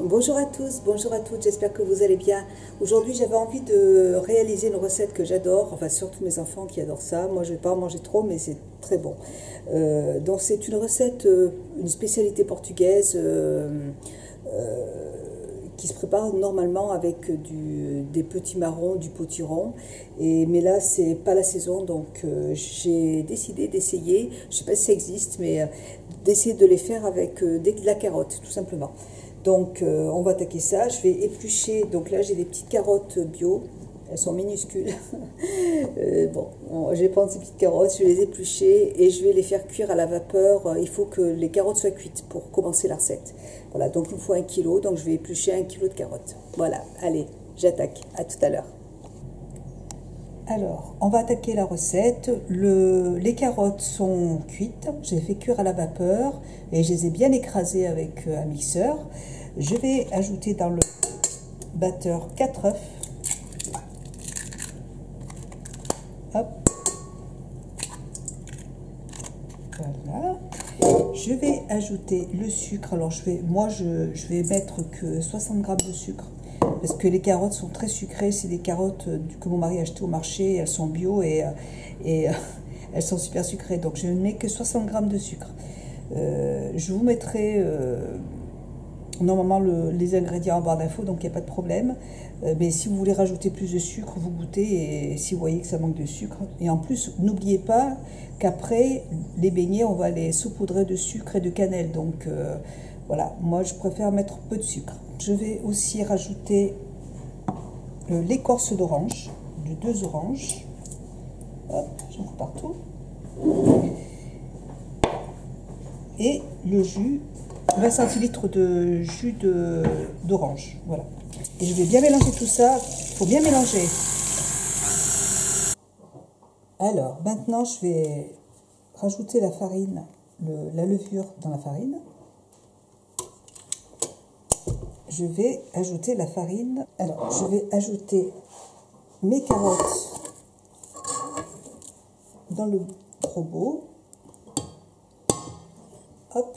Bonjour à tous, bonjour à toutes, j'espère que vous allez bien. Aujourd'hui j'avais envie de réaliser une recette que j'adore, enfin surtout mes enfants qui adorent ça. Moi je ne vais pas en manger trop mais c'est très bon. Donc c'est une recette, une spécialité portugaise qui se prépare normalement avec des petits marrons, du potiron. Mais là c'est pas la saison donc j'ai décidé d'essayer, je ne sais pas si ça existe mais d'essayer de les faire avec de la carotte tout simplement. Donc on va attaquer ça, je vais éplucher, donc là j'ai des petites carottes bio, elles sont minuscules. Je vais prendre ces petites carottes, je vais les éplucher et je vais les faire cuire à la vapeur. Il faut que les carottes soient cuites pour commencer la recette. Voilà, donc il me faut 1 kg, donc je vais éplucher 1 kg de carottes. Voilà, allez, j'attaque, à tout à l'heure. Alors, on va attaquer la recette. Les carottes sont cuites, je les ai fait cuire à la vapeur et je les ai bien écrasées avec un mixeur. Je vais ajouter dans le batteur 4 œufs. Hop. Voilà. Je vais ajouter le sucre. Alors, je vais mettre que 60 g de sucre. Parce que les carottes sont très sucrées, c'est des carottes que mon mari a achetées au marché, elles sont bio et elles sont super sucrées. Donc je ne mets que 60 g de sucre. Je vous mettrai normalement les ingrédients en barre d'infos, donc il n'y a pas de problème. Mais si vous voulez rajouter plus de sucre, vous goûtez et si vous voyez que ça manque de sucre. Et en plus, n'oubliez pas qu'après, les beignets, on va les saupoudrer de sucre et de cannelle. Donc voilà, moi je préfère mettre peu de sucre. Je vais aussi rajouter l'écorce d'orange, de 2 oranges. Hop, j'en fous partout. Et le jus, 20 centilitres de jus d'orange. Voilà. Et je vais bien mélanger tout ça. Il faut bien mélanger. Alors, maintenant, je vais rajouter la farine, la levure dans la farine. Je vais ajouter la farine. Alors, je vais ajouter mes carottes dans le robot. Hop.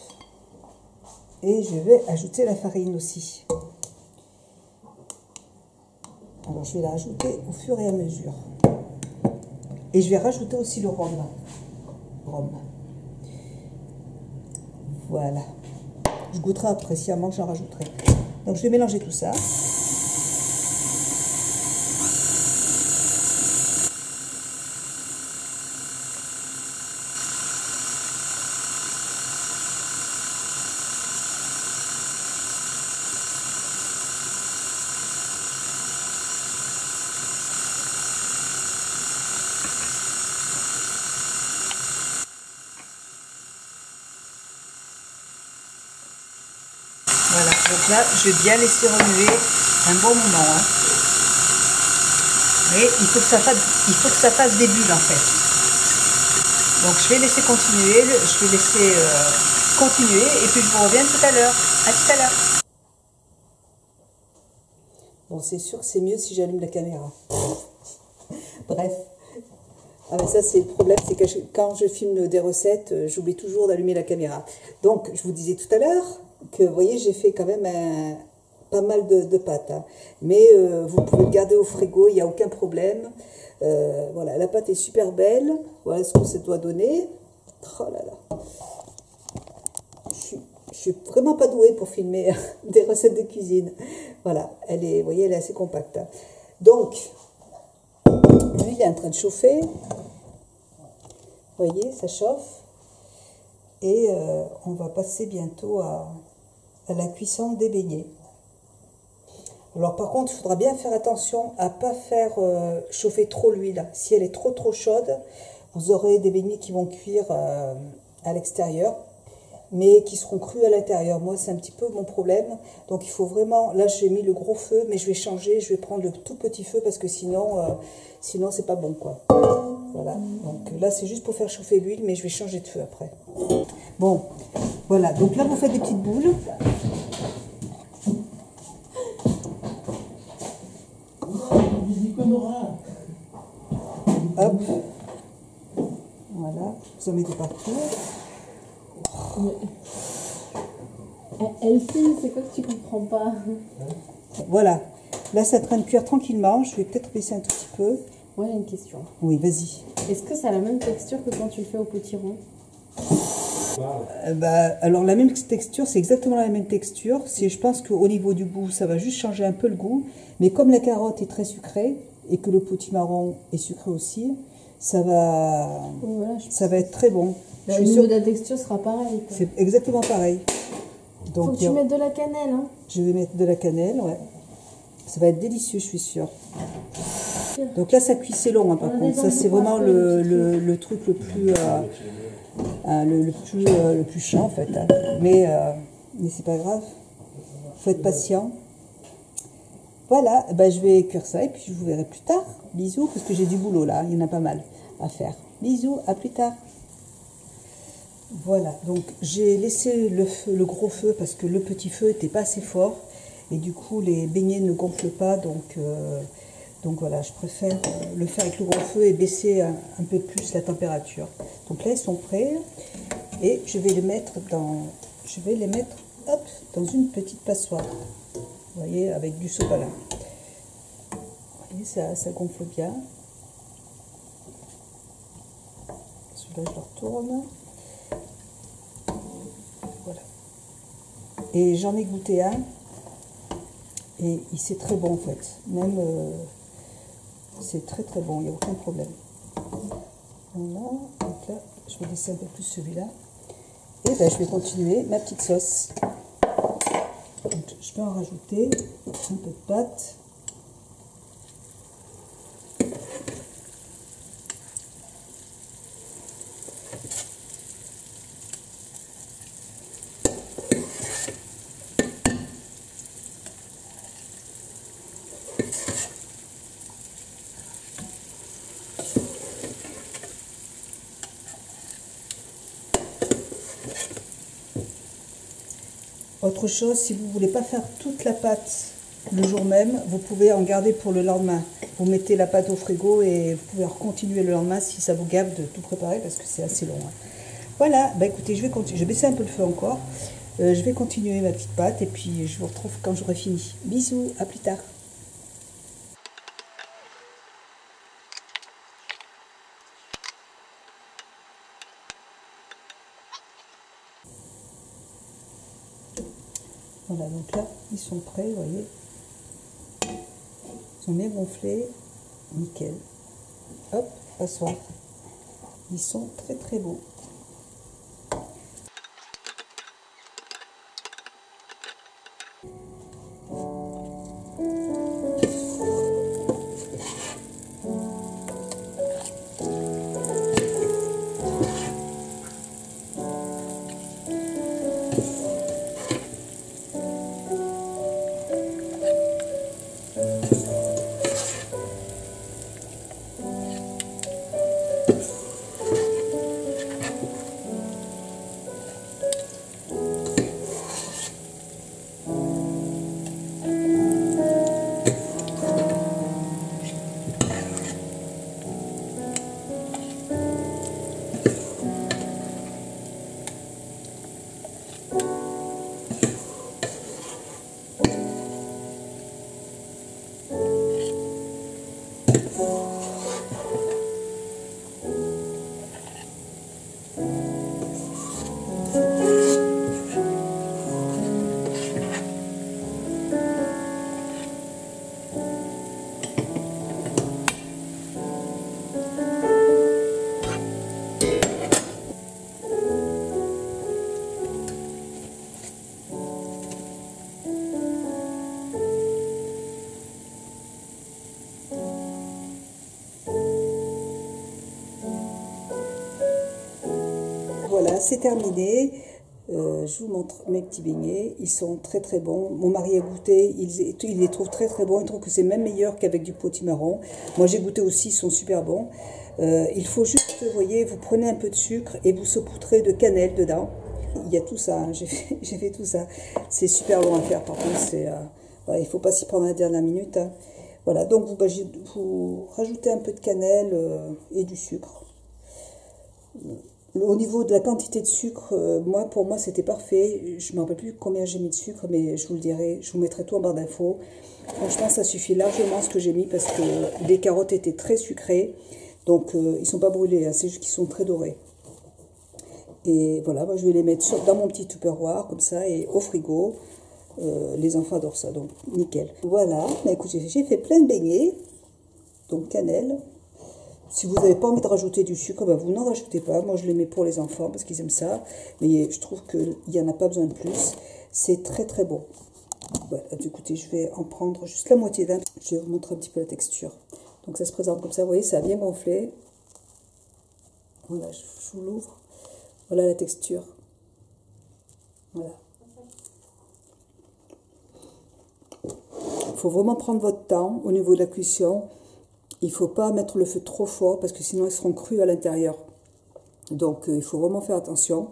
Et je vais ajouter la farine aussi. Alors, je vais la rajouter au fur et à mesure. Et je vais rajouter aussi le rhum. Voilà. Je goûterai après, si à manque, j'en rajouterai. Donc je vais mélanger tout ça. Voilà, donc là, je vais bien laisser remuer un bon moment. Hein. Mais il faut que ça fasse des bulles en fait. Donc je vais laisser continuer, et puis je vous reviens tout à l'heure. À tout à l'heure. Bon, c'est sûr que c'est mieux si j'allume la caméra. Bref. Ah mais ça c'est le problème, c'est que quand je filme des recettes, j'oublie toujours d'allumer la caméra. Donc je vous disais tout à l'heure que vous voyez j'ai fait quand même pas mal de pâtes. Hein. Mais vous pouvez le garder au frigo, il n'y a aucun problème. Voilà, la pâte est super belle. Voilà ce que ça doit donner. Oh là là. Je suis vraiment pas douée pour filmer des recettes de cuisine. Voilà, vous voyez, elle est assez compacte. Hein. Donc, l'huile est en train de chauffer. Vous voyez, ça chauffe. Et on va passer bientôt à la cuisson des beignets. Alors par contre, il faudra bien faire attention à ne pas faire chauffer trop l'huile. Si elle est trop chaude, vous aurez des beignets qui vont cuire à l'extérieur, mais qui seront crus à l'intérieur. Moi, c'est un petit peu mon problème. Donc il faut vraiment... Là, j'ai mis le gros feu, mais je vais changer. Je vais prendre le tout petit feu parce que sinon c'est pas bon, quoi. Voilà. Donc là, c'est juste pour faire chauffer l'huile, mais je vais changer de feu après. Bon, voilà. Donc là, vous faites des petites boules. Hop. Voilà. Vous en mettez partout. Elfie, c'est quoi que tu comprends pas? Voilà. Là, ça est en train de cuire tranquillement. Je vais peut-être baisser un tout petit peu. Moi, j'ai une question. Oui, vas-y. Est-ce que ça a la même texture que quand tu le fais au potiron? Alors, la même texture, c'est exactement la même texture. Je pense qu'au niveau du goût, ça va juste changer un peu le goût. Mais comme la carotte est très sucrée et que le potimarron est sucré aussi, ça va, Voilà, ça va être très bon. Le niveau de la texture sera pareil. C'est exactement pareil. Donc, faut que tu mettes de la cannelle. Hein. Je vais mettre de la cannelle, ouais. Ça va être délicieux, je suis sûre. Donc là, ça cuit, c'est long, hein, par contre. Ça, c'est vraiment le truc le plus, le plus chiant, en fait. Hein. Mais c'est pas grave. Faut être patient. Voilà, ben, je vais cuire ça et puis je vous verrai plus tard. Bisous, parce que j'ai du boulot là. Il y en a pas mal à faire. Bisous, à plus tard. Voilà, donc j'ai laissé le gros feu parce que le petit feu n'était pas assez fort. Et du coup, les beignets ne gonflent pas. Donc voilà, je préfère le faire avec le gros feu et baisser un peu plus la température. Donc là, ils sont prêts. Et je vais les mettre hop, dans une petite passoire. Vous voyez, avec du sopalin. Vous voyez, ça gonfle bien. Celui-là, je le retourne. Voilà. Et j'en ai goûté un. Et c'est très bon en fait. Même, c'est très très bon, il n'y a aucun problème. Voilà. Donc là, je vais laisser un peu plus celui-là. Et ben, je vais continuer ma petite sauce. Donc, je vais en rajouter un peu de pâte. Autre chose, si vous ne voulez pas faire toute la pâte le jour même, vous pouvez en garder pour le lendemain. Vous mettez la pâte au frigo et vous pouvez continuer le lendemain si ça vous gave de tout préparer parce que c'est assez long. Hein. Voilà, bah écoutez, je vais continuer. Je vais baisser un peu le feu encore. Je vais continuer ma petite pâte et puis je vous retrouve quand j'aurai fini. Bisous, à plus tard. Voilà, donc là, ils sont prêts, vous voyez. Ils sont bien gonflés. Nickel. Hop, passoire. Ils sont très très beaux. Voilà, c'est terminé. Je vous montre mes petits beignets. Ils sont très très bons. Mon mari a goûté. Il les trouve très très bons. Il trouve que c'est même meilleur qu'avec du potimarron. Moi j'ai goûté aussi. Ils sont super bons. Il faut juste, vous voyez, vous prenez un peu de sucre et vous saupoudrez de cannelle dedans. Il y a tout ça. Hein. J'ai fait tout ça. C'est super long à faire. Par contre, voilà, il ne faut pas s'y prendre à la dernière minute. Hein. Voilà, donc vous rajoutez un peu de cannelle et du sucre. Au niveau de la quantité de sucre, pour moi, c'était parfait. Je ne me rappelle plus combien j'ai mis de sucre, mais je vous le dirai. Je vous mettrai tout en barre d'infos. Franchement, ça suffit largement ce que j'ai mis parce que les carottes étaient très sucrées. Donc, ils ne sont pas brûlés, hein, c'est juste qu'ils sont très dorés. Et voilà, moi, je vais les mettre dans mon petit tupperware, comme ça, et au frigo. Les enfants adorent ça, donc nickel. Voilà, bah, écoutez, j'ai fait plein de beignets. Donc, cannelle. Si vous n'avez pas envie de rajouter du sucre, ben vous n'en rajoutez pas. Moi, je les mets pour les enfants parce qu'ils aiment ça. Mais je trouve qu'il n'y en a pas besoin de plus. C'est très très bon. Voilà, écoutez, je vais en prendre juste la moitié d'un. Je vais vous montrer un petit peu la texture. Donc ça se présente comme ça, vous voyez, ça a bien gonflé. Voilà, je vous l'ouvre. Voilà la texture. Voilà. Il faut vraiment prendre votre temps au niveau de la cuisson. Il ne faut pas mettre le feu trop fort parce que sinon ils seront crus à l'intérieur. Donc il faut vraiment faire attention.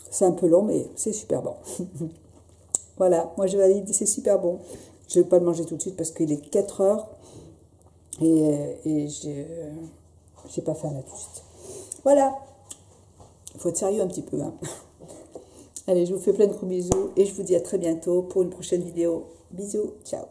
C'est un peu long mais c'est super bon. Voilà, moi je valide, c'est super bon. Je ne vais pas le manger tout de suite parce qu'il est 4 heures et j'ai pas faim là tout de suite. Voilà, il faut être sérieux un petit peu. Hein. Allez, je vous fais plein de gros bisous et je vous dis à très bientôt pour une prochaine vidéo. Bisous, ciao.